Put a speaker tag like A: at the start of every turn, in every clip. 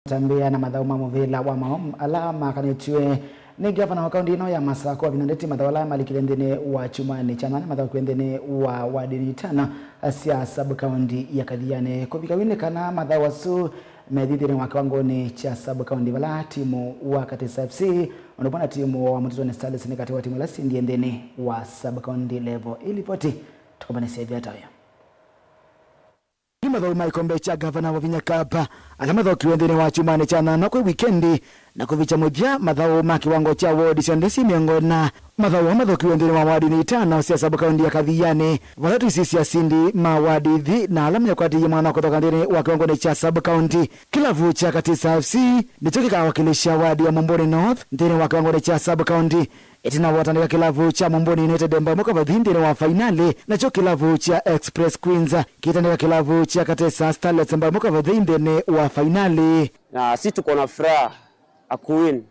A: Tambia na mathau mamuvila wa maom alama kanetue ni gavana wa kaunti ino ya Masako abinandeti mathau alama likilendene wa chumani chanana mathau kwendene wa wadini tana asia sub county ya Kathiani kubika wine kana mathau wasu medithire wa kiwangoni cha sub county bala timu wa Katesa FC onopana timu wa Mutizoni Stars ni kati wa timu la sindiendene wa sub county level ilipoti tukabane sivya tayo mathau maikombe cha gavana wa Vinyakapa alamathau kiwendene wa chumani chana na kwa weekendi na kuvicha moja mathau ma kiwango cha ward siandesi miongona mathau kiwendene wa wadi ni tano sia sub county ya Kathiani watatu sisi ya sindi mawadi na alama ya kwati mwana kutoka ndene wa kiwango cha sub county kilavu cha Katesa FC ndicho kikawakilisha wadi ya Mumboni North ndene wa kiwango cha sub county itina watandika kilavu cha Mumboni United mba mwaka vadhindi wa finali na cho kilavu cha Express Queens kitandika kilavu cha Katesa Starlets mba mwaka vadhindi wa finali.
B: Na si tuko na furaha akuwin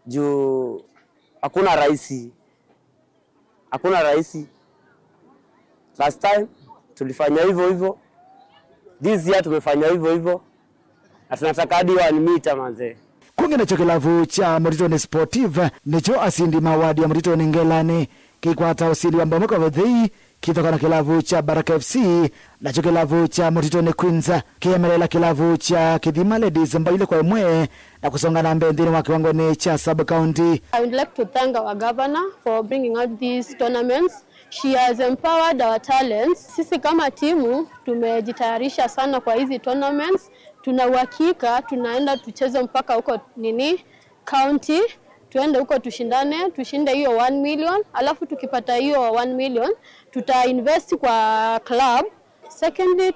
B: juu hakuna rahisi. Last time tulifanya hivyo, this year tumefanya hivyo, na tunataka hadi 1 meter manze.
A: Kunge na kilavu cha Mutizoni Sportive nicho asindi mawadi ya Mutizoni Ngelani kikwata usindi wa mwaka vadhi kitoka na kilavu cha Baraka FC na kilavu cha Mutizoni Queens kiemelela kilavu cha Kidhima Ladies mbaile kwa mwe na kusonga na mbendini wa kiwango cha sub county.
C: I would like to thank our governor for bringing out these tournaments. She has empowered our talents. Sisi kama timu tumejitayarisha sana kwa hizi tournaments. Tuna uhakika tunaenda tucheze mpaka huko county, tuende huko tushinde hiyo 1 million, alafu tukipata hiyo 1 million tutainvest kwa club. Secondly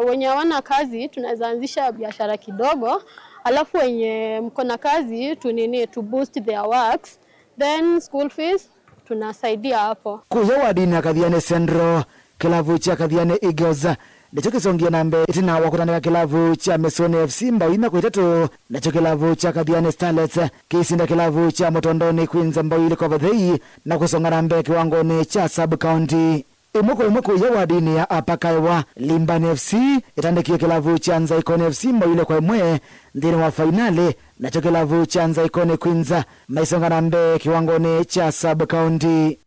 C: wenye wana kazi tunaweza anzisha biashara kidogo, alafu wenye mkona kazi to boost their works, then school fees tunasaidia hapo.
A: Kuya wadini ya Kathiani Central kilavu cha Kathiani Eagles ndicho kisongia nambe itina wakutandika kilavu cha Mesoni FC mbawina kwa itatu ndicho kilavu cha Kathiani Starlets kisinda kilavu cha Mutondoni Queens mbawile kwa vadhei na kusonga nambe kiwango cha sub county. Imoko ya wadini ya Apakaiwa Limbani FC itandikia kilavu cha Nzaikoni FC mbawile kwa mwe ndini wa finali ndicho kilavu cha Nzaikoni Queens maisonga nambe kiwango cha sub county.